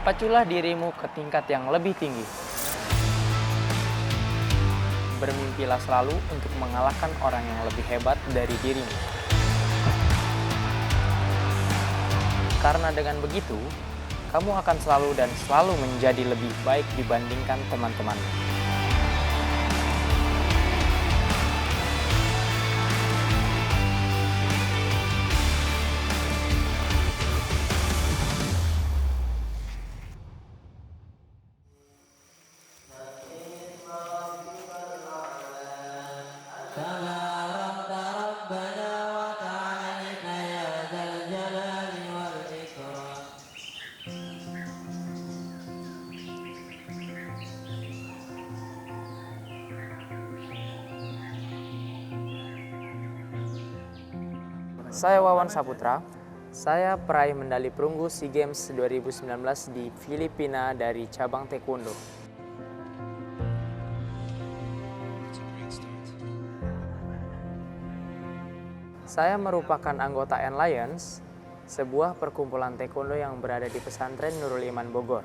Paculah dirimu ke tingkat yang lebih tinggi. Bermimpilah selalu untuk mengalahkan orang yang lebih hebat dari dirimu. Karena dengan begitu, kamu akan selalu dan selalu menjadi lebih baik dibandingkan teman-temanmu. تباركت ربنا وتعاليت يا ذا الجلال والإكرام. Saya Wawan Saputra. Saya peraih medali perunggu SEA Games 2019 di Filipina dari cabang taekwondo. Saya merupakan anggota N-Lions, sebuah perkumpulan taekwondo yang berada di pesantren Nurul Iman Bogor.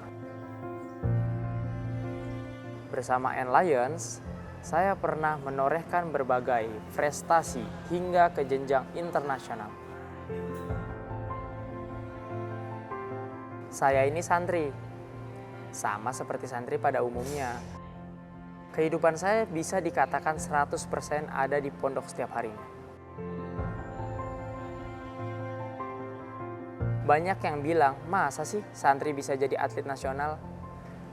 Bersama N-Lions, saya pernah menorehkan berbagai prestasi hingga ke jenjang internasional. Saya ini santri, sama seperti santri pada umumnya. Kehidupan saya bisa dikatakan 100% ada di pondok setiap harinya. Banyak yang bilang, masa sih santri bisa jadi atlet nasional?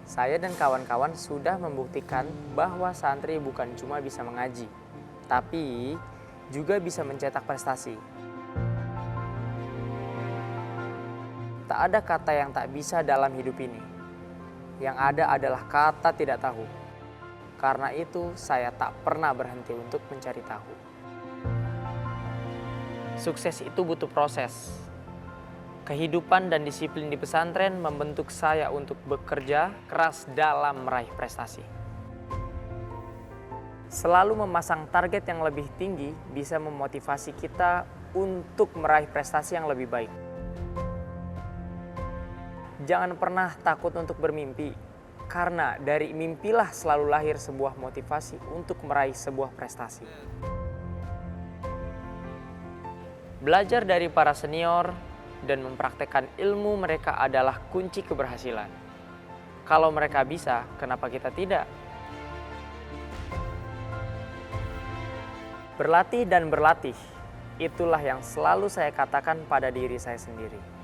Saya dan kawan-kawan sudah membuktikan bahwa santri bukan cuma bisa mengaji, tapi juga bisa mencetak prestasi. Tak ada kata yang tak bisa dalam hidup ini. Yang ada adalah kata tidak tahu. Karena itu, saya tak pernah berhenti untuk mencari tahu. Sukses itu butuh proses. Kehidupan dan disiplin di pesantren membentuk saya untuk bekerja keras dalam meraih prestasi. Selalu memasang target yang lebih tinggi bisa memotivasi kita untuk meraih prestasi yang lebih baik. Jangan pernah takut untuk bermimpi, karena dari mimpilah selalu lahir sebuah motivasi untuk meraih sebuah prestasi. Belajar dari para senior dan mempraktekkan ilmu mereka adalah kunci keberhasilan. Kalau mereka bisa, kenapa kita tidak? Berlatih dan berlatih, itulah yang selalu saya katakan pada diri saya sendiri.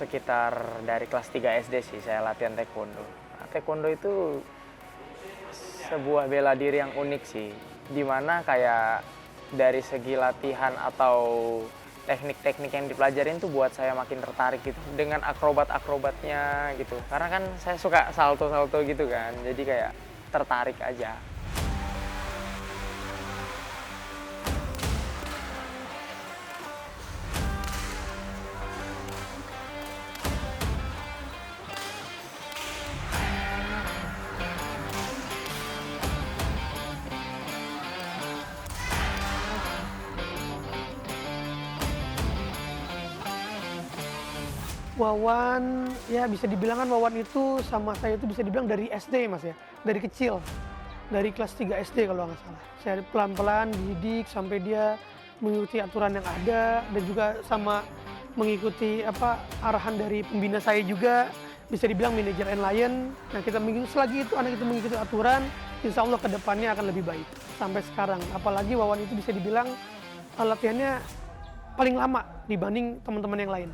Sekitar dari kelas 3 SD sih saya latihan taekwondo. Nah, taekwondo itu sebuah bela diri yang unik sih. Dimana kayak dari segi latihan atau teknik-teknik yang dipelajarin tuh buat saya makin tertarik gitu. Dengan akrobat-akrobatnya gitu. Karena kan saya suka salto-salto gitu kan. Jadi kayak tertarik aja. Wawan, ya bisa dibilang kan Wawan itu sama saya itu bisa dibilang dari SD Mas ya, dari kecil, dari kelas 3 SD kalau nggak salah. Saya pelan-pelan dididik sampai dia mengikuti aturan yang ada dan juga sama mengikuti arahan dari pembina saya juga, bisa dibilang manajer N-Lion. Nah kita selagi itu anak itu mengikuti aturan, insya Allah kedepannya akan lebih baik sampai sekarang. Apalagi Wawan itu bisa dibilang latihannya paling lama dibanding teman-teman yang lain.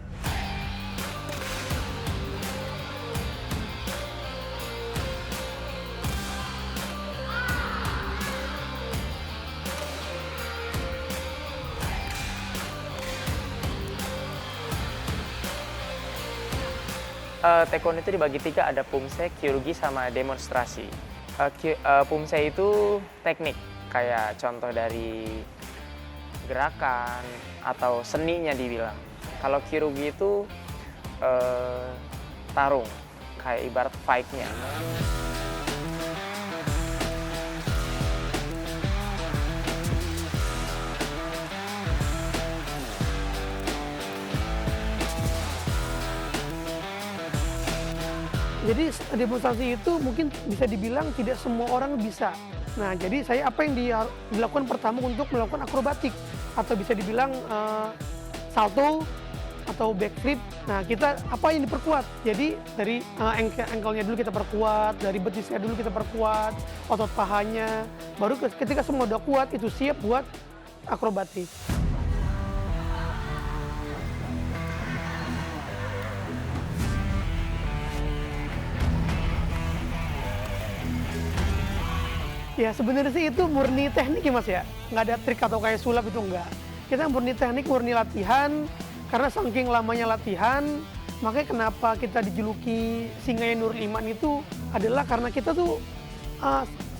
Taekwondo itu dibagi 3, ada pumse, kyurugi, sama demonstrasi. Pumse itu teknik, kayak contoh dari gerakan atau seninya dibilang. Kalau Kirugi itu tarung, kayak ibarat fight-nya. Jadi demonstrasi itu mungkin bisa dibilang tidak semua orang bisa. Nah, jadi saya apa yang dilakukan pertama untuk melakukan akrobatik atau bisa dibilang salto atau backflip. Nah, kita apa yang diperkuat? Jadi dari ankle-nya dulu kita perkuat, dari betisnya dulu kita perkuat, otot pahanya. Baru ketika semua udah kuat itu siap buat akrobatik. Ya sebenarnya sih itu murni teknik ya Mas ya, nggak ada trik atau kayak sulap itu enggak. Kita murni teknik, murni latihan, karena saking lamanya latihan, makanya kenapa kita dijuluki Singanya Nurul Iman itu adalah karena kita tuh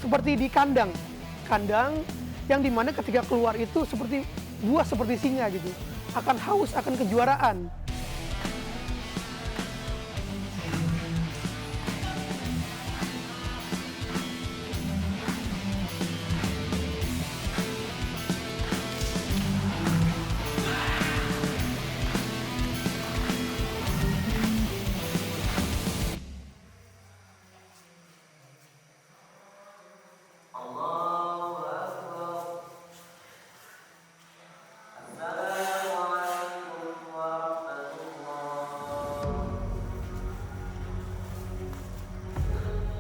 seperti di kandang yang dimana ketika keluar itu seperti buah seperti singa gitu, akan haus, akan kejuaraan.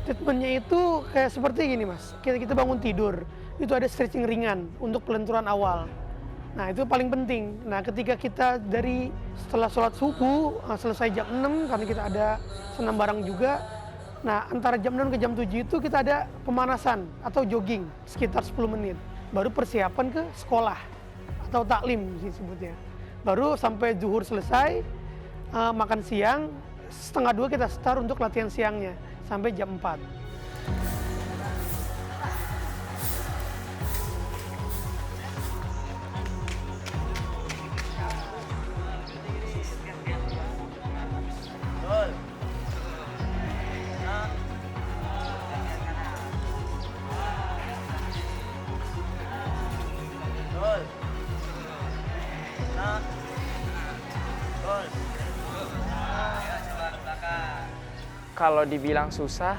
Treatmentnya itu kayak seperti gini Mas, kita bangun tidur, itu ada stretching ringan untuk pelenturan awal. Nah itu paling penting. Nah ketika kita setelah sholat subuh, selesai jam 6 karena kita ada senam bareng juga. Nah antara jam 6 ke jam 7 itu kita ada pemanasan atau jogging sekitar 10 menit. Baru persiapan ke sekolah atau taklim disebutnya. Baru sampai zuhur selesai, makan siang, setengah 2 kita start untuk latihan siangnya sampai jam 4. Kalau dibilang susah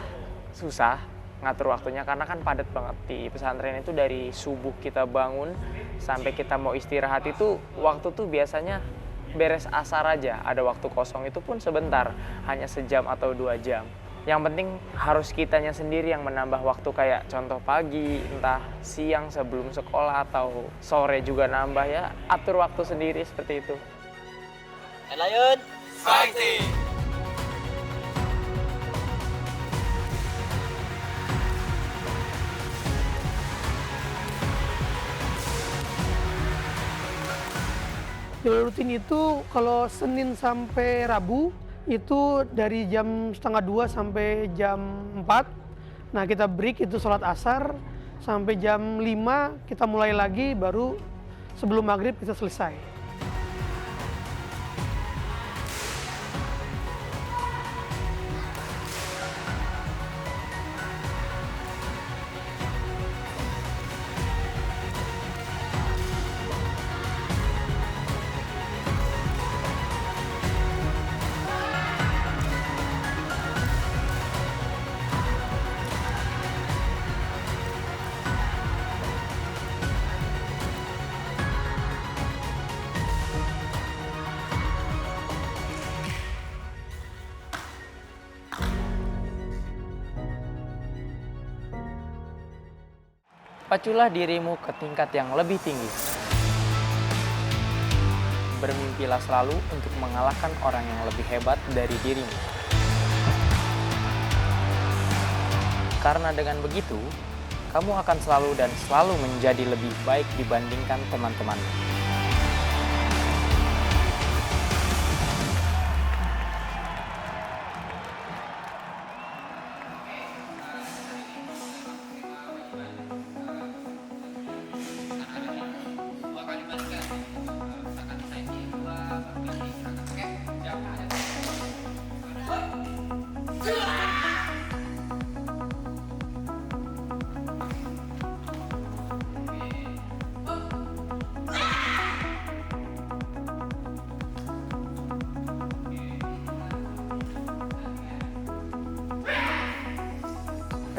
ngatur waktunya karena kan padat banget di pesantren itu. Dari subuh kita bangun sampai kita mau istirahat itu waktu tuh biasanya beres asar aja, ada waktu kosong itu pun sebentar, hanya sejam atau 2 jam. Yang penting harus kitanya sendiri yang menambah waktu, kayak contoh pagi, entah siang sebelum sekolah atau sore juga nambah, ya atur waktu sendiri seperti itu. Lion fighting. Jadwal rutin itu kalau Senin sampai Rabu itu dari jam setengah 2 sampai jam 4. Nah kita break itu sholat asar sampai jam 5 kita mulai lagi, baru sebelum maghrib kita selesai. Paculah dirimu ke tingkat yang lebih tinggi. Bermimpilah selalu untuk mengalahkan orang yang lebih hebat dari dirimu. Karena dengan begitu, kamu akan selalu dan selalu menjadi lebih baik dibandingkan teman-temanmu.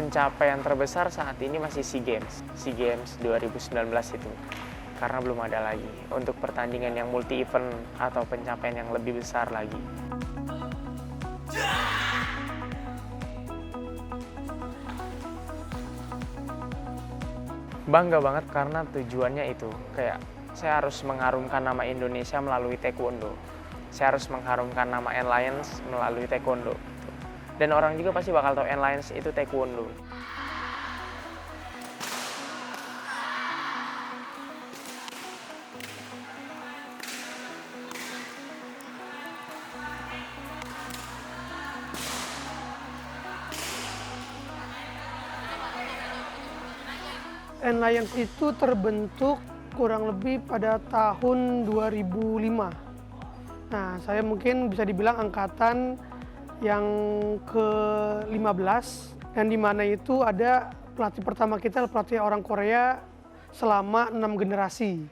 pencapaian terbesar saat ini masih SEA Games 2019 itu. Karena belum ada lagi untuk pertandingan yang multi event atau pencapaian yang lebih besar lagi. Bangga banget karena tujuannya itu kayak saya harus mengharumkan nama Indonesia melalui taekwondo. Saya harus mengharumkan nama N-Lions melalui taekwondo. Dan orang juga pasti bakal tahu N-Lions itu taekwondo. N-Lions itu terbentuk kurang lebih pada tahun 2005. Nah, saya mungkin bisa dibilang angkatan yang ke-15, dan di mana itu ada pelatih pertama kita, pelatih orang Korea selama 6 generasi.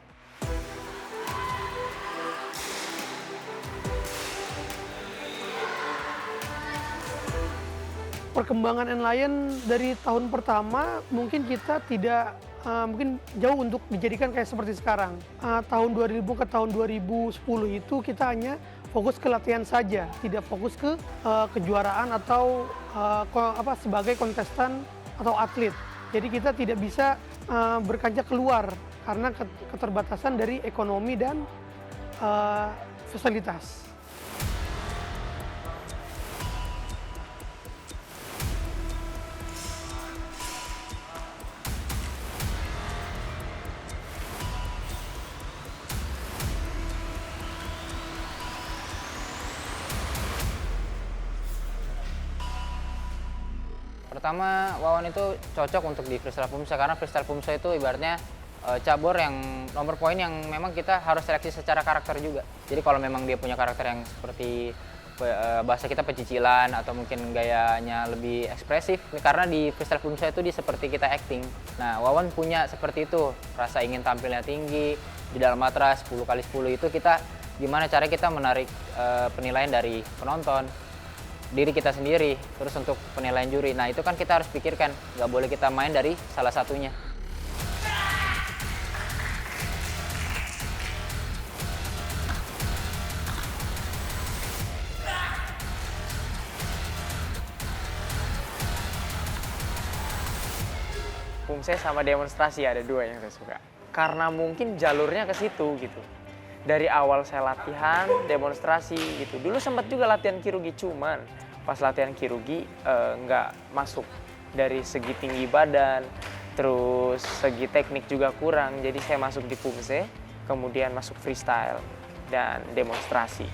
Perkembangan N-Lion dari tahun pertama mungkin kita tidak mungkin jauh untuk dijadikan kayak seperti sekarang. Tahun 2000 ke tahun 2010 itu kita hanya fokus ke latihan saja, tidak fokus ke kejuaraan atau sebagai kontestan atau atlet. Jadi kita tidak bisa berkancah keluar karena keterbatasan dari ekonomi dan fasilitas. Pertama, Wawan itu cocok untuk di freestyle Pumse karena freestyle Pumse itu ibaratnya cabur yang nomor poin yang memang kita harus seleksi secara karakter juga. Jadi kalau memang dia punya karakter yang seperti bahasa kita pecicilan atau mungkin gayanya lebih ekspresif, karena di freestyle Pumse itu seperti kita acting. Nah, Wawan punya seperti itu, rasa ingin tampilnya tinggi di dalam matras 10x10 itu kita gimana cara kita menarik penilaian dari penonton, diri kita sendiri, terus untuk penilaian juri. Nah itu kan kita harus pikirkan, nggak boleh kita main dari salah satunya. Pumse sama demonstrasi ada dua yang saya suka. Karena mungkin jalurnya ke situ gitu. Dari awal saya latihan, demonstrasi gitu. Dulu sempat juga latihan kirugi, cuman pas latihan kirugi nggak masuk. Dari segi tinggi badan, terus segi teknik juga kurang. Jadi saya masuk di Pumse, kemudian masuk freestyle dan demonstrasi.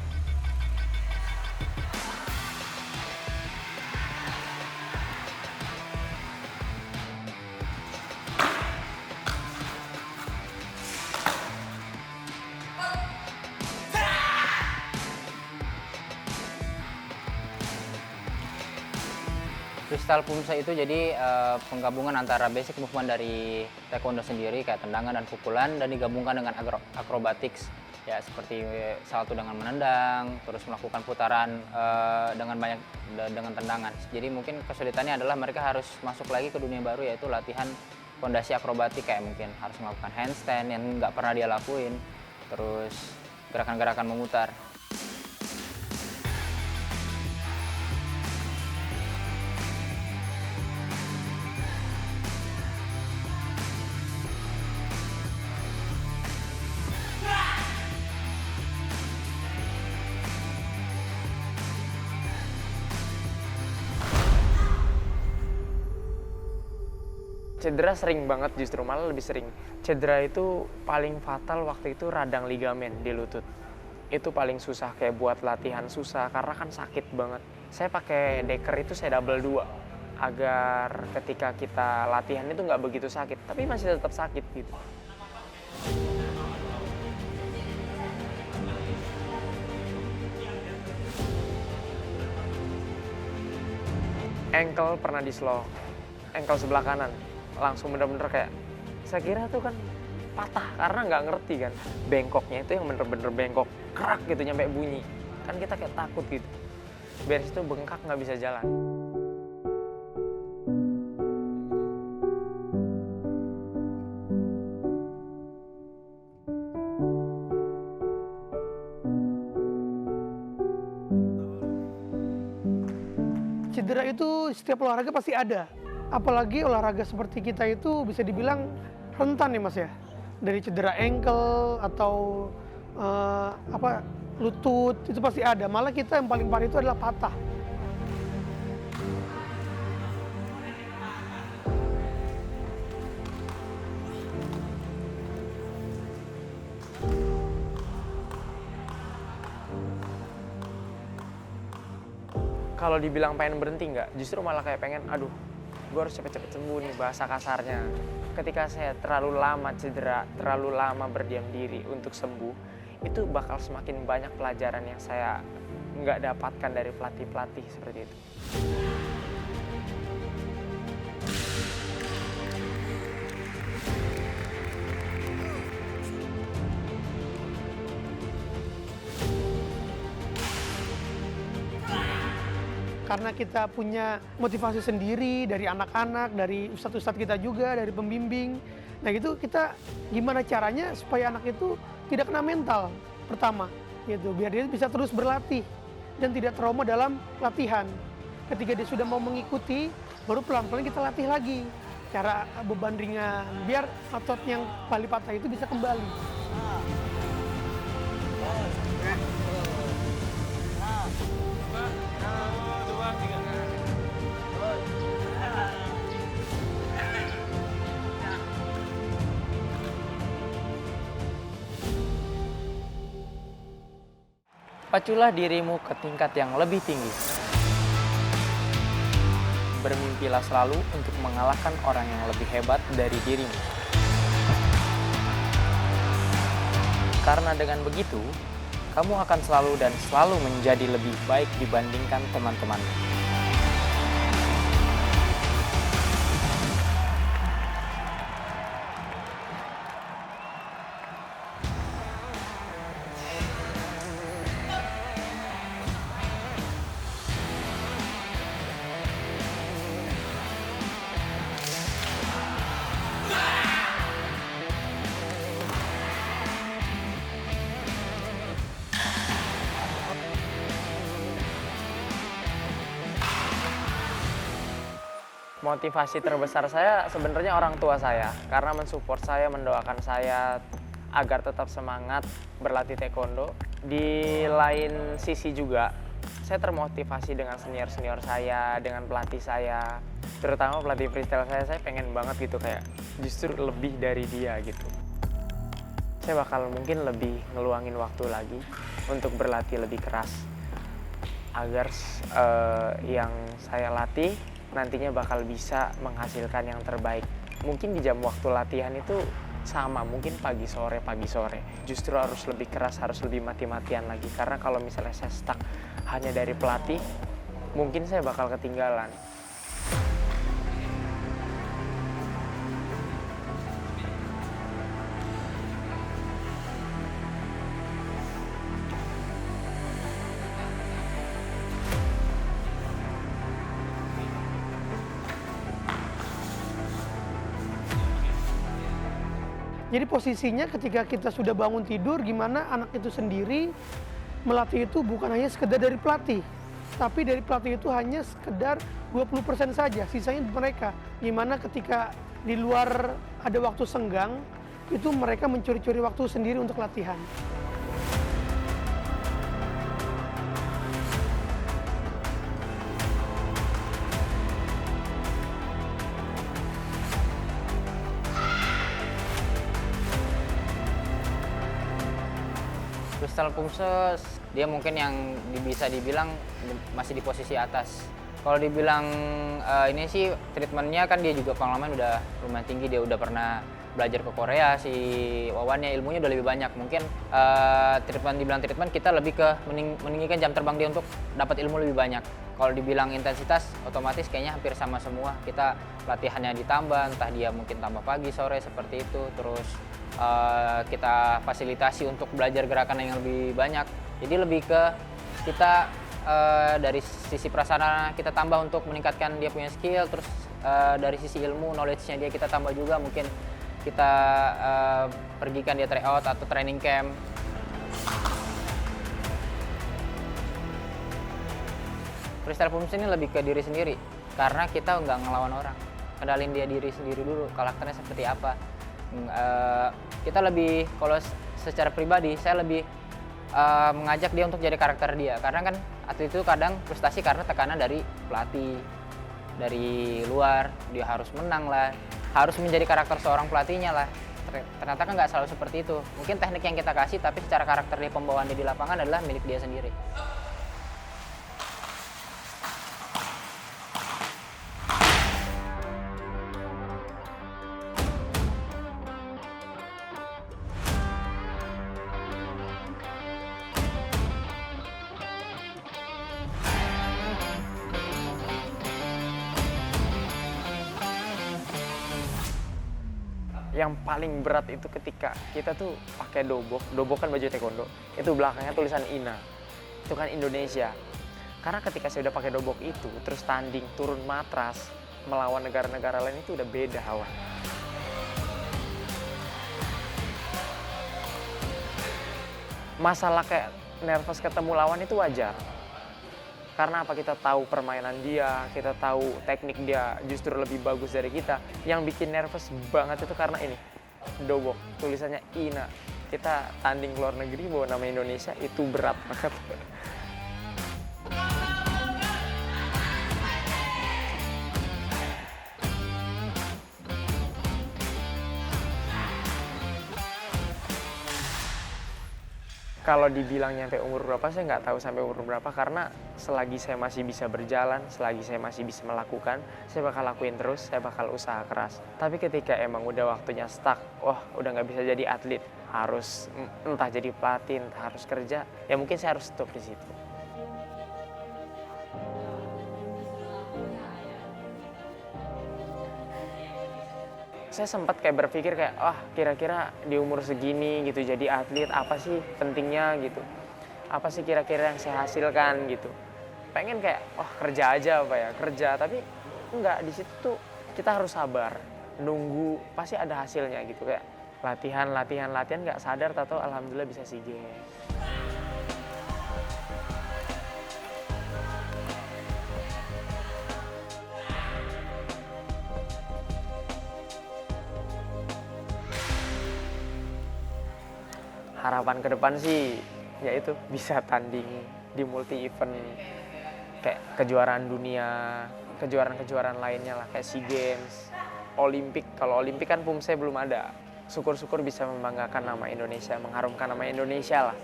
Freestyle Pumse itu jadi penggabungan antara basic movement dari taekwondo sendiri kayak tendangan dan pukulan dan digabungkan dengan acrobatics ya seperti salto dengan menendang, terus melakukan putaran dengan tendangan. Jadi mungkin kesulitannya adalah mereka harus masuk lagi ke dunia baru yaitu latihan fondasi akrobatik kayak mungkin harus melakukan handstand yang nggak pernah dia lakuin, terus gerakan-gerakan memutar. Cedera sering banget, justru malah lebih sering. Cedera itu paling fatal waktu itu radang ligamen di lutut. Itu paling susah, kayak buat latihan susah karena kan sakit banget. Saya pakai deker itu saya double 2 agar ketika kita latihan itu nggak begitu sakit, tapi masih tetap sakit gitu. Ankle pernah dislok, ankle sebelah kanan. Langsung bener-bener kayak, saya kira tuh kan patah karena nggak ngerti kan. Bengkoknya itu yang bener-bener bengkok, kerak gitu nyampe bunyi. Kan kita kayak takut gitu. Beres itu bengkak nggak bisa jalan. cedera itu setiap olahraga pasti ada. Apalagi olahraga seperti kita itu bisa dibilang rentan ya Mas ya. Dari cedera ankle atau lutut itu pasti ada. Malah kita yang paling parah itu adalah patah. Kalau dibilang pengen berhenti nggak, justru malah kayak pengen, aduh, gue harus cepet-cepet sembuh nih, bahasa kasarnya. Ketika saya terlalu lama cedera, terlalu lama berdiam diri untuk sembuh, itu bakal semakin banyak pelajaran yang saya nggak dapatkan dari pelatih-pelatih seperti itu. Karena kita punya motivasi sendiri dari anak-anak, dari ustadz-ustadz kita juga, dari pembimbing. Nah itu kita gimana caranya supaya anak itu tidak kena mental pertama, gitu. Biar dia bisa terus berlatih dan tidak trauma dalam latihan. Ketika dia sudah mau mengikuti, baru pelan-pelan kita latih lagi. Cara beban ringan, biar otot yang bali patah itu bisa kembali. Paculah dirimu ke tingkat yang lebih tinggi. Bermimpilah selalu untuk mengalahkan orang yang lebih hebat dari dirimu. Karena dengan begitu, kamu akan selalu dan selalu menjadi lebih baik dibandingkan teman-temanmu. Motivasi terbesar saya sebenarnya orang tua saya, karena mensupport saya, mendoakan saya agar tetap semangat berlatih taekwondo. Di lain sisi juga, saya termotivasi dengan senior-senior saya, dengan pelatih saya, terutama pelatih freestyle saya pengen banget gitu kayak justru lebih dari dia gitu. Saya bakal mungkin lebih ngeluangin waktu lagi untuk berlatih lebih keras agar yang saya latih nantinya bakal bisa menghasilkan yang terbaik. Mungkin di jam waktu latihan itu sama, mungkin pagi sore. Justru harus lebih keras, harus lebih mati-matian lagi. Karena kalau misalnya saya stuck hanya dari pelatih, mungkin saya bakal ketinggalan. Jadi posisinya ketika kita sudah bangun tidur, gimana anak itu sendiri melatih itu bukan hanya sekedar dari pelatih. Tapi dari pelatih itu hanya sekedar 20% saja, sisanya mereka. Gimana ketika di luar ada waktu senggang, itu mereka mencuri-curi waktu sendiri untuk latihan. Freestyle Pumse dia mungkin yang bisa dibilang masih di posisi atas. Kalau dibilang ini sih treatmentnya kan dia juga pengalaman udah lumayan tinggi, dia udah pernah belajar ke Korea, si Wawannya ilmunya udah lebih banyak. Mungkin dibilang treatment kita lebih ke meninggikan jam terbang dia untuk dapat ilmu lebih banyak. Kalau dibilang intensitas otomatis kayaknya hampir sama semua. Kita latihannya ditambah, entah dia mungkin tambah pagi, sore seperti itu. Terus kita fasilitasi untuk belajar gerakan yang lebih banyak. Jadi lebih ke kita dari sisi prasarana kita tambah untuk meningkatkan dia punya skill. Terus dari sisi ilmu, knowledge-nya dia kita tambah juga. Mungkin kita pergikan dia tryout atau training camp. 1 freestyle pumps ini lebih ke diri sendiri, karena kita nggak ngelawan orang, kenalin dia diri sendiri dulu, karakternya seperti apa. Kita lebih, kalau secara pribadi saya lebih mengajak dia untuk jadi karakter dia, karena kan atlet itu kadang frustasi karena tekanan dari pelatih, dari luar, dia harus menang lah, harus menjadi karakter seorang pelatihnya lah. Ternyata kan nggak selalu seperti itu. Mungkin teknik yang kita kasih, tapi secara karakter dia, pembawaan dia di lapangan adalah milik dia sendiri. Yang paling berat itu ketika kita tuh pakai dobok kan baju taekwondo, itu belakangnya tulisan INA, itu kan Indonesia. Karena ketika saya udah pakai dobok itu, terus tanding turun matras melawan negara-negara lain, itu udah beda hawa. Masalah kayak nervous ketemu lawan itu wajar. Karena apa, kita tahu permainan dia, kita tahu teknik dia justru lebih bagus dari kita. Yang bikin nervous banget itu karena ini, dobok, tulisannya INA. Kita tanding luar negeri bawa nama Indonesia, itu berat banget. Kalau dibilang nyampe umur berapa, saya nggak tahu sampai umur berapa, karena selagi saya masih bisa berjalan, selagi saya masih bisa melakukan, saya bakal lakuin terus, saya bakal usaha keras. Tapi ketika emang udah waktunya stuck, wah udah nggak bisa jadi atlet, harus entah jadi pelatih, entah harus kerja, ya mungkin saya harus stop di situ. Saya sempat kayak berpikir kayak, kira-kira di umur segini gitu jadi atlet apa sih pentingnya gitu, apa sih kira-kira yang saya hasilkan gitu. Pengen kayak kerja aja apa ya, kerja, tapi enggak, di situ tuh kita harus sabar, nunggu pasti ada hasilnya gitu, kayak latihan nggak sadar tahu alhamdulillah bisa SEA Games. Harapan ke depan sih yaitu bisa tanding di multi event kayak kejuaraan dunia, kejuaraan lainnya lah, kayak SEA Games, Olimpik. Kalau Olimpik kan PUMSE belum ada. Syukur-syukur bisa membanggakan nama Indonesia, mengharumkan nama Indonesia lah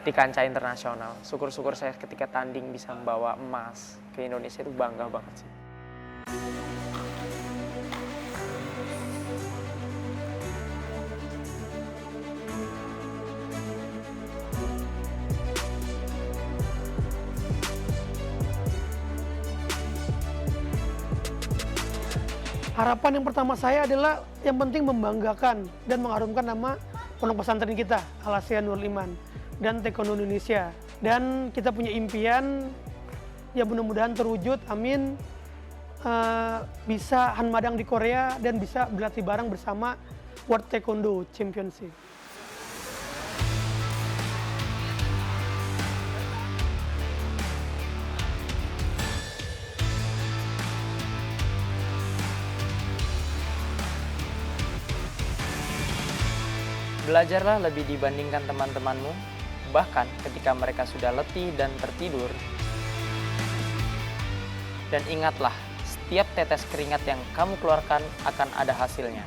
di kancah internasional. Syukur-syukur saya ketika tanding bisa membawa emas ke Indonesia, itu bangga banget sih. Harapan yang pertama saya adalah yang penting membanggakan dan mengharumkan nama pondok pesantren kita, Al Asyiah Nurul Iman, dan Taekwondo Indonesia. Dan kita punya impian, ya mudah-mudahan terwujud, amin. Bisa hanmadang di Korea dan bisa berlatih bareng bersama World Taekwondo Championship. Belajarlah lebih dibandingkan teman-temanmu, bahkan ketika mereka sudah letih dan tertidur. Dan ingatlah, setiap tetes keringat yang kamu keluarkan akan ada hasilnya.